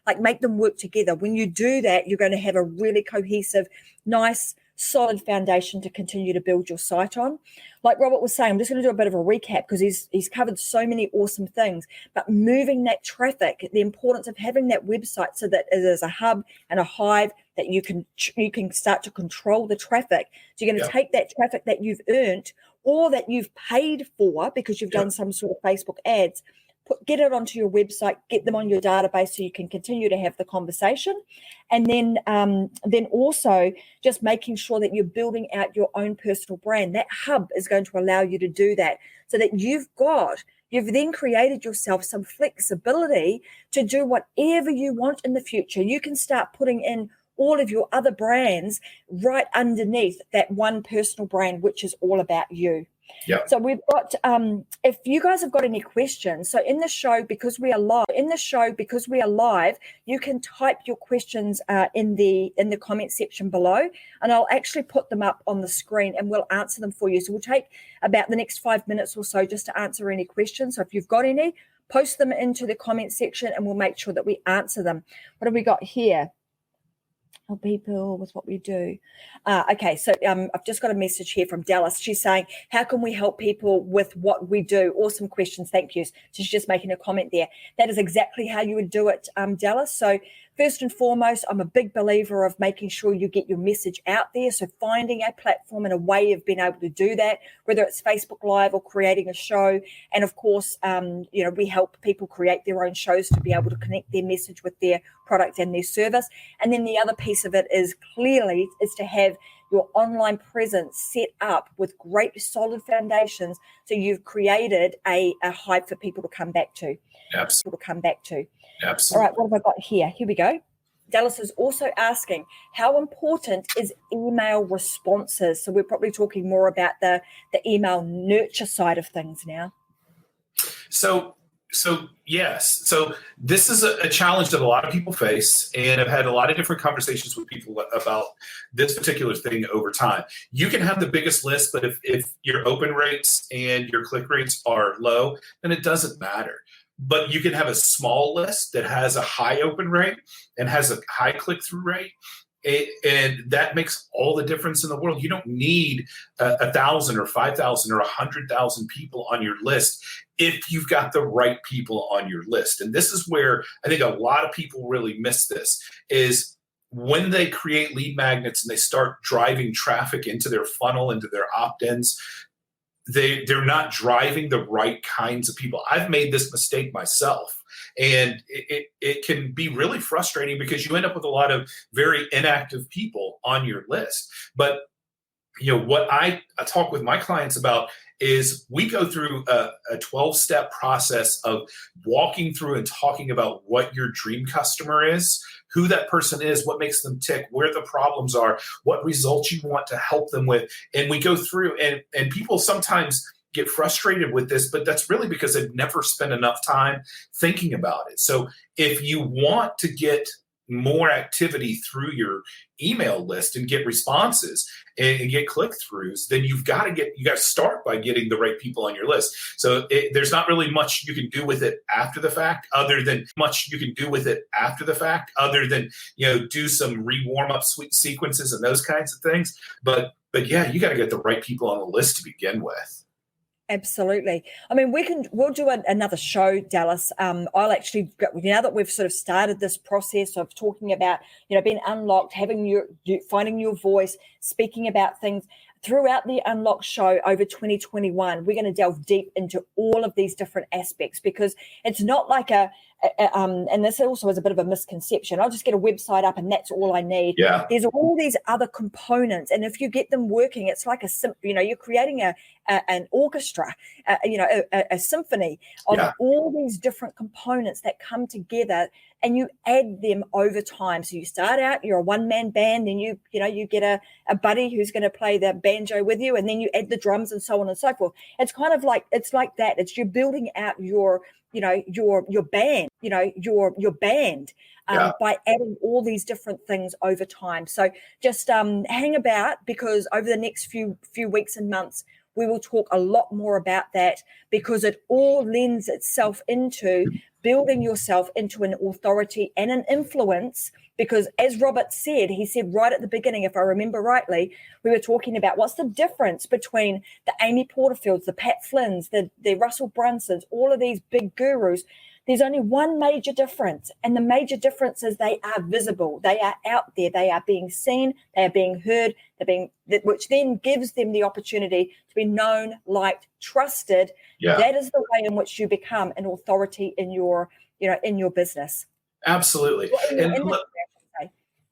like make them work together. When you do that, you're going to have a really cohesive, nice, solid foundation to continue to build your site on. Like Robert was saying, I'm just going to do a bit of a recap because he's covered so many awesome things. But moving that traffic, the importance of having that website so that it is a hub and a hive that you can start to control the traffic. So you're going to take that traffic that you've earned or that you've paid for because you've done some sort of Facebook ads, get it onto your website, get them on your database so you can continue to have the conversation. And then also just making sure that you're building out your own personal brand. That hub is going to allow you to do that so that you've then created yourself some flexibility to do whatever you want in the future. You can start putting in all of your other brands right underneath that one personal brand, which is all about you. Yeah. So we've got, if you guys have got any questions, so in the show, because we are live, you can type your questions in the comment section below, and I'll actually put them up on the screen and we'll answer them for you. So we'll take about the next 5 minutes or so just to answer any questions. So if you've got any, post them into the comment section and we'll make sure that we answer them. What have we got here? People with what we do. Okay, so I've just got a message here from Dallas. She's saying, how can we help people with what we do? Awesome questions, thank you. So she's just making a comment there. That is exactly how you would do it, Dallas. So first and foremost, I'm a big believer of making sure you get your message out there. So finding a platform and a way of being able to do that, whether it's Facebook Live or creating a show. And of course, we help people create their own shows to be able to connect their message with their product and their service. And then the other piece of it is to have your online presence set up with great solid foundations. So you've created a hive for people to come back to. Absolutely. All right, what have I got here? Here we go. Dallas is also asking, how important is email responses? So we're probably talking more about the email nurture side of things now. So yes. So this is a challenge that a lot of people face, and I've had a lot of different conversations with people about this particular thing over time. You can have the biggest list, but if your open rates and your click rates are low, then it doesn't matter. But you can have a small list that has a high open rate and has a high click-through rate. And that makes all the difference in the world. You don't need 1,000 or 5,000 or 100,000 people on your list if you've got the right people on your list. And this is where I think a lot of people really miss this, is when they create lead magnets and they start driving traffic into their funnel, into their opt-ins, they're not driving the right kinds of people. I've made this mistake myself, and it can be really frustrating because you end up with a lot of very inactive people on your list. But what I talk with my clients about is we go through a 12-step process of walking through and talking about what your dream customer is, who that person is, what makes them tick, where the problems are, what results you want to help them with. And we go through, and people sometimes get frustrated with this, but that's really because they've never spent enough time thinking about it. So if you want to get more activity through your email list and get responses and get click-throughs, then you got to start by getting the right people on your list. So there's not really much you can do with it after the fact, other than do some re-warm up sequences and those kinds of things. But yeah, you got to get the right people on the list to begin with. Absolutely. I mean, we'll do another show, Dallas. I'll actually, now that we've sort of started this process of talking about, being unlocked, finding your voice, speaking about things throughout the Unlock show over 2021, we're going to delve deep into all of these different aspects, because it's not like a and this also is a bit of a misconception. I'll just get a website up and that's all I need. Yeah. There's all these other components, and if you get them working, it's like you're creating an orchestra, a symphony of all these different components that come together, and you add them over time. So you start out, you're a one-man band, then you get a buddy who's going to play the banjo with you, and then you add the drums and so on and so forth. It's kind of like that. It's you're building out your band, your band by adding all these different things over time. So just hang about, because over the next few weeks and months, we will talk a lot more about that, because it all lends itself into building yourself into an authority and an influence. Because as Robert said, he said right at the beginning, if I remember rightly, we were talking about what's the difference between the Amy Porterfields, the Pat Flynn's, the Russell Brunsons, all of these big gurus. There's only one major difference, and the major difference is they are visible. They are out there. They are being seen. They are being heard. Which then gives them the opportunity to be known, liked, trusted. Yeah. That is the way in which you become an authority in your business. Absolutely.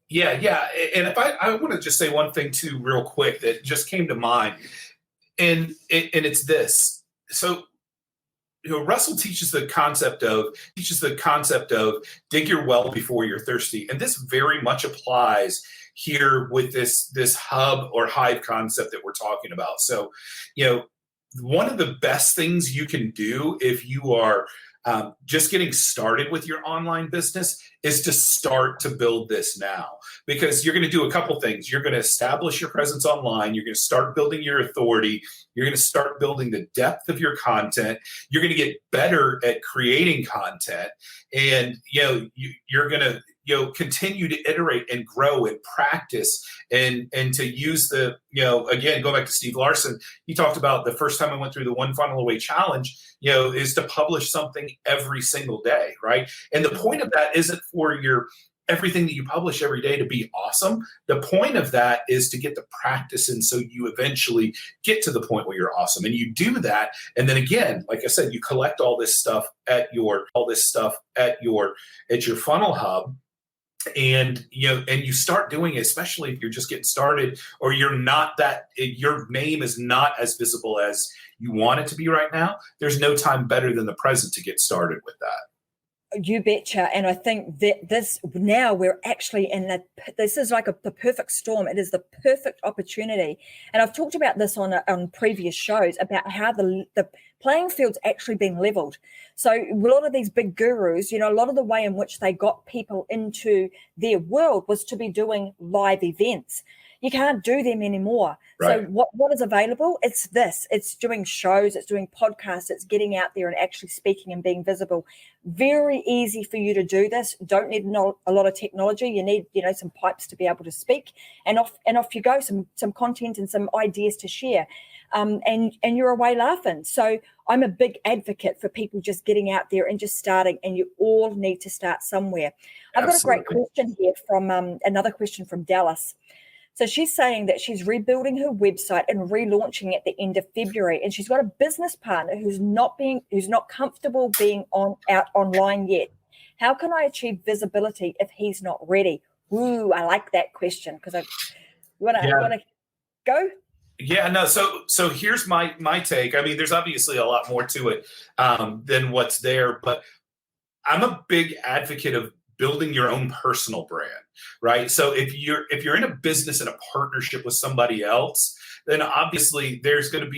Yeah. And if I want to just say one thing too, real quick, that just came to mind, and it's this. So, Russell teaches the concept of dig your well before you're thirsty. And this very much applies here with this hub or hive concept that we're talking about. So, one of the best things you can do if you are just getting started with your online business is to start to build this now, because you're going to do a couple things. You're going to establish your presence online. Going to start building your authority. You're going to start building the depth of your content. You're going to get better at creating content, and you're going to continue to iterate and grow and practice and to use the, again, go back to Steve Larson. He talked about the first time I went through the One Funnel Away challenge, is to publish something every single day, right? And the point of that isn't for everything that you publish every day to be awesome. The point of that is to get the practice in, so you eventually get to the point where you're awesome. And you do that. And then again, like I said, you collect all this stuff at your funnel hub. And you start doing it, especially if you're just getting started, or your name is not as visible as you want it to be right now. There's no time better than the present to get started with that. You betcha. And I think that now we're actually this is like the perfect storm. It is the perfect opportunity. And I've talked about this on previous shows about how the playing field's actually being leveled. So a lot of these big gurus, a lot of the way in which they got people into their world was to be doing live events. You can't do them anymore. Right. So what is available? It's this. It's doing shows. It's doing podcasts. It's getting out there and actually speaking and being visible. Very easy for you to do this. Don't need a lot of technology. You need, some pipes to be able to speak, and off you go. Some content and some ideas to share, and you're away laughing. So I'm a big advocate for people just getting out there and just starting. And you all need to start somewhere. I've Absolutely. got a great question here from another question from Dallas. So she's saying that she's rebuilding her website and relaunching at the end of February, and she's got a business partner who's not comfortable being out online yet. How can I achieve visibility if he's not ready? Ooh, I like that question, because you want to go. Yeah, no. So here's my take. I mean, there's obviously a lot more to it than what's there, but I'm a big advocate of building your own personal brand, right? So if you're in a business and a partnership with somebody else, then obviously there's going to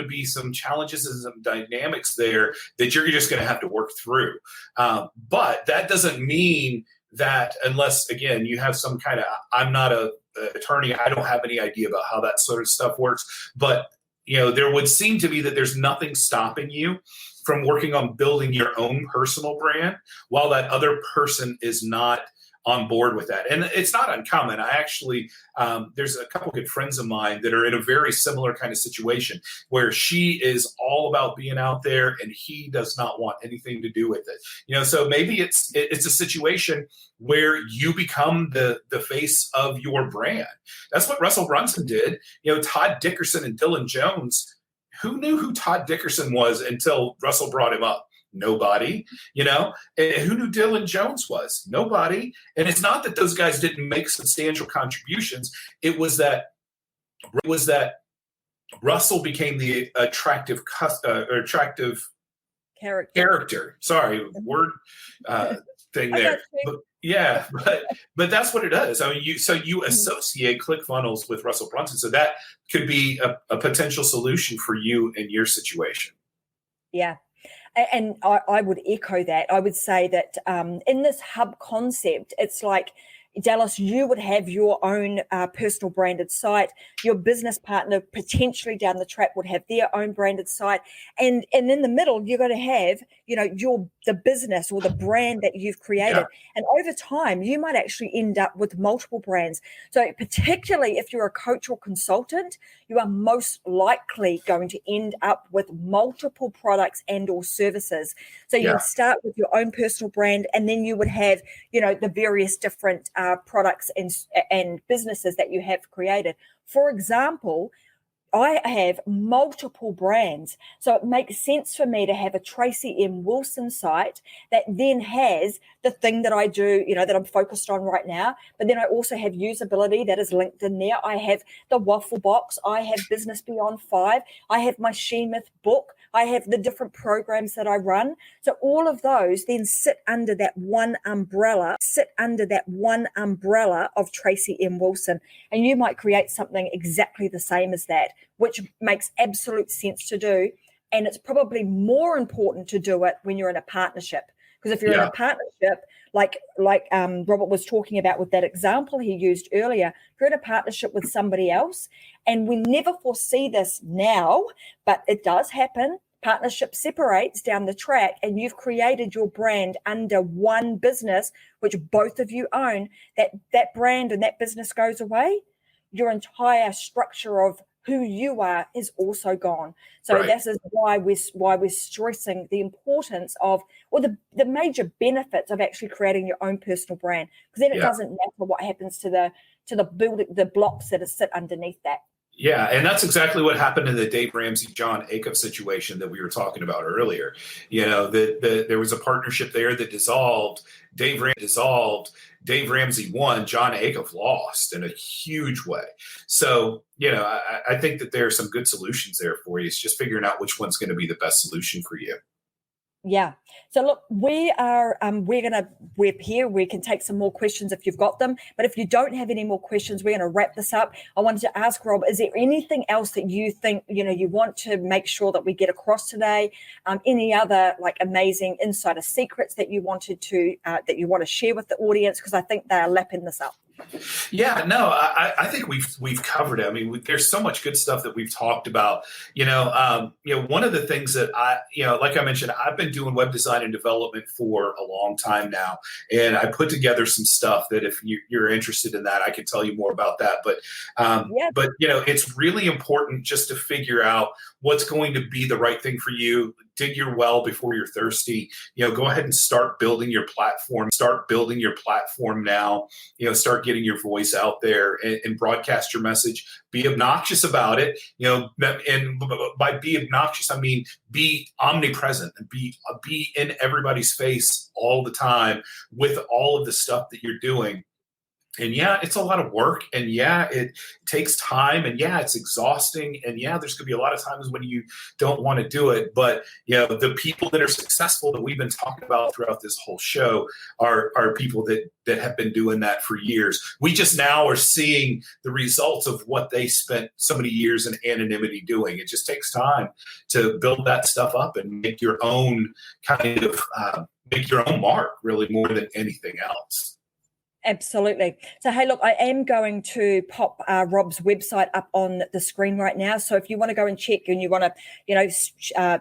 be some challenges and some dynamics there that you're just going to have to work through. But that doesn't mean that, unless again you have some kind of, I'm not an attorney, I don't have any idea about how that sort of stuff works, but there would seem to be that there's nothing stopping you from working on building your own personal brand while that other person is not on board with that. And it's not uncommon. I actually, there's a couple good friends of mine that are in a very similar kind of situation where she is all about being out there and he does not want anything to do with it. So maybe it's a situation where you become the face of your brand. That's what Russell Brunson did. Todd Dickerson and Dylan Jones, who knew who Todd Dickerson was until Russell brought him up? Nobody. And who knew Dylan Jones was? Nobody. And it's not that those guys didn't make substantial contributions. It was that Russell became the attractive character. Sorry, word thing there. But that's what it is. I mean, you associate ClickFunnels with Russell Brunson, so that could be a potential solution for you in your situation. Yeah. And I would echo that. I would say that in this hub concept, it's like, Dallas, you would have your own personal branded site. Your business partner potentially down the track would have their own branded site. And in the middle, you're going to have, the business or the brand that you've created. Yeah. And over time, you might actually end up with multiple brands. So particularly if you're a coach or consultant, you are most likely going to end up with multiple products and or services. So you would start with your own personal brand, and then you would have, the various different products and businesses that you have created. For example, I have multiple brands, so it makes sense for me to have a Tracy M. Wilson site that then has the thing that I do, that I'm focused on right now. But then I also have usability that is linked in there. I have the Waffle Box. I have Business Beyond 5. I have my She-Myth book. I have the different programs that I run. So all of those then sit under that one umbrella of Tracy M. Wilson. And you might create something exactly the same as that, which makes absolute sense to do. And it's probably more important to do it when you're in a partnership. Because if you're in a partnership, like Robert was talking about with that example he used earlier, if you're in a partnership with somebody else, and we never foresee this now, but it does happen, partnership separates down the track and you've created your brand under one business, which both of you own, that brand and that business goes away, your entire structure of who you are is also gone. So this is why we're stressing the importance of, or the major benefits of actually creating your own personal brand, because then it doesn't matter what happens to the building, the blocks that sit underneath that. Yeah, and that's exactly what happened in the Dave Ramsey, John Acuff situation that we were talking about earlier. There was a partnership there that dissolved. Dave Ramsey won. John Acuff lost in a huge way. So, I think that there are some good solutions there for you. It's just figuring out which one's going to be the best solution for you. Yeah. So look, we're here. We can take some more questions if you've got them. But if you don't have any more questions, we're going to wrap this up. I wanted to ask Rob, is there anything else that you think, you want to make sure that we get across today? Any other amazing insider secrets that you want to share with the audience? Because I think they are lapping this up. Yeah, no, I think we've covered it. I mean, there's so much good stuff that we've talked about. One of the things that like I mentioned, I've been doing web design and development for a long time now, and I put together some stuff that if you're interested in that, I can tell you more about that. But it's really important just to figure out what's going to be the right thing for you. Dig your well before you're thirsty. Go ahead and start building your platform. Start building your platform now. Start getting your voice out there and broadcast your message. Be obnoxious about it. And by be obnoxious, I mean be omnipresent and be in everybody's face all the time with all of the stuff that you're doing. And it's a lot of work, and it takes time, and it's exhausting, and there's going to be a lot of times when you don't want to do it. But the people that are successful that we've been talking about throughout this whole show are people that have been doing that for years. We just now are seeing the results of what they spent so many years in anonymity doing. It just takes time to build that stuff up and make your own make your own mark, really, more than anything else. Absolutely. So, hey, look, I am going to pop Rob's website up on the screen right now. So if you want to go and check and you want to,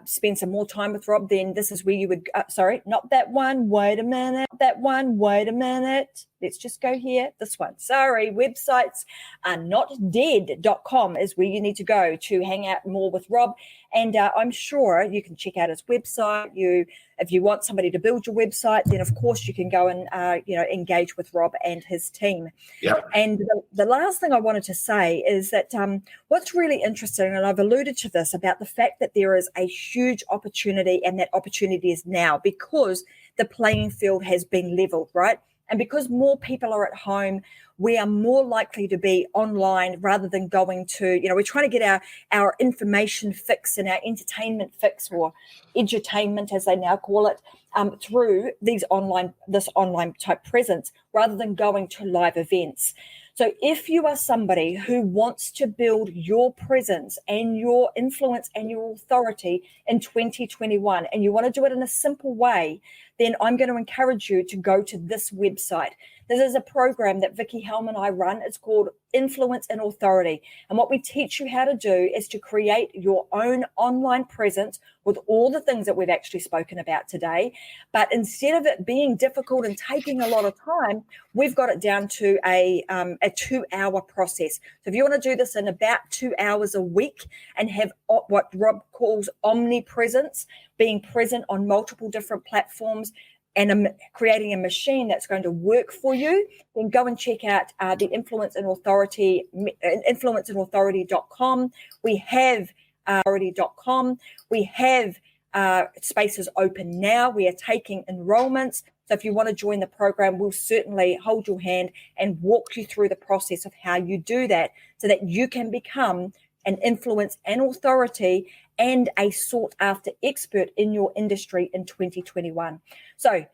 spend some more time with Rob, then this is where you would, sorry, not that one. Wait a minute. That one. Wait a minute. Let's just go here. This one. Sorry. Websites are not dead.com is where you need to go to hang out more with Rob And I'm sure you can check out his website. If you want somebody to build your website, then of course you can go and engage with Rob and his team. Yeah. And the last thing I wanted to say is that what's really interesting, and I've alluded to this, about the fact that there is a huge opportunity, and that opportunity is now because the playing field has been leveled, right? And because more people are at home, we are more likely to be online rather than going to, we're trying to get our information fix and our entertainment fix, or edutainment as they now call it, through this online type presence rather than going to live events. So if you are somebody who wants to build your presence and your influence and your authority in 2021, and you want to do it in a simple way, then I'm going to encourage you to go to this website. This is a program that Vicky Helm and I run. It's called Influence and Authority. And what we teach you how to do is to create your own online presence with all the things that we've actually spoken about today. But instead of it being difficult and taking a lot of time, we've got it down to a 2-hour process. So if you want to do this in about 2 hours a week and have what Rob calls omnipresence, being present on multiple different platforms, and creating a machine that's going to work for you, then go and check out the Influence and Authority, influenceandauthority.com. We have authority.com. We have spaces open now. We are taking enrollments. So if you want to join the program, we'll certainly hold your hand and walk you through the process of how you do that so that you can become an influence and authority and a sought after expert in your industry in 2021. So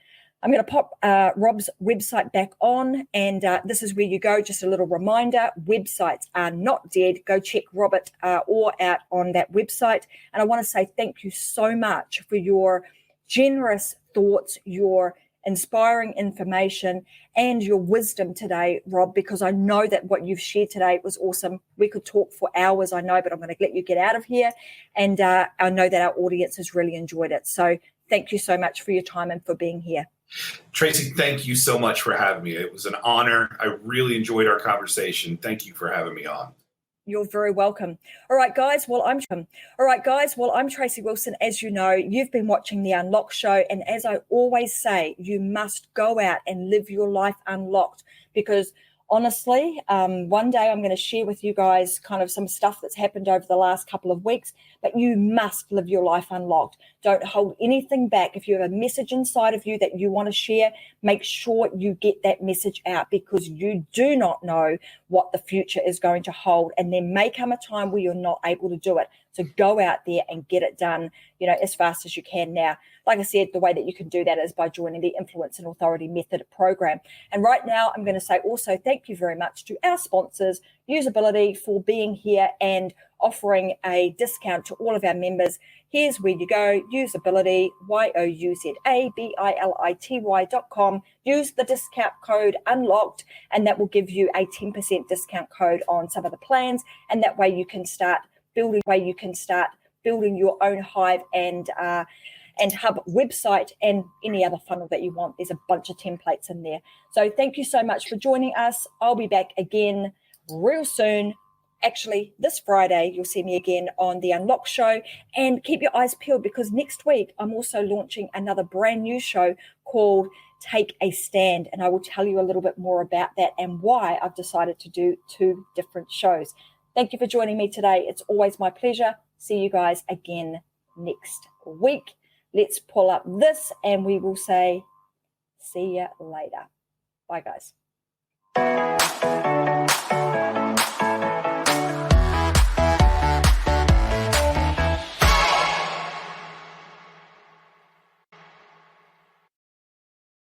I'm going to pop Rob's website back on, and this is where you go. Just a little reminder, websites are not dead. Go check Robert Orr out on that website. And I want to say thank you so much for your generous thoughts, your inspiring information, and your wisdom today, Rob, because I know that what you've shared today was awesome. We could talk for hours, I know, but I'm going to let you get out of here. And I know that our audience has really enjoyed it. So thank you so much for your time and for being here. Tracy, thank you so much for having me. It was an honor. I really enjoyed our conversation. Thank you for having me on. You're very welcome. All right, guys. Well, I'm Tracy Wilson. As you know, you've been watching The Unlocked Show. And as I always say, you must go out and live your life unlocked, because honestly, one day I'm going to share with you guys kind of some stuff that's happened over the last couple of weeks, but you must live your life unlocked. Don't hold anything back. If you have a message inside of you that you want to share, make sure you get that message out, because you do not know what the future is going to hold. And there may come a time where you're not able to do it. So go out there and get it done, as fast as you can now. Like I said, the way that you can do that is by joining the Influence and Authority Method program. And right now, I'm going to say also thank you very much to our sponsors, Usability, for being here and offering a discount to all of our members. Here's where you go, Usability, Youzability.com. Use the discount code UNLOCKED, and that will give you a 10% discount code on some of the plans. And that way you can start building your own Hive and Hub website and any other funnel that you want. There's a bunch of templates in there. So thank you so much for joining us. I'll be back again real soon. Actually, this Friday, you'll see me again on The Unlocked Show. And keep your eyes peeled, because next week, I'm also launching another brand new show called Take a Stand. And I will tell you a little bit more about that and why I've decided to do 2 different shows. Thank you for joining me today. It's always my pleasure. See you guys again next week. Let's pull up this and we will say, see ya later. Bye, guys.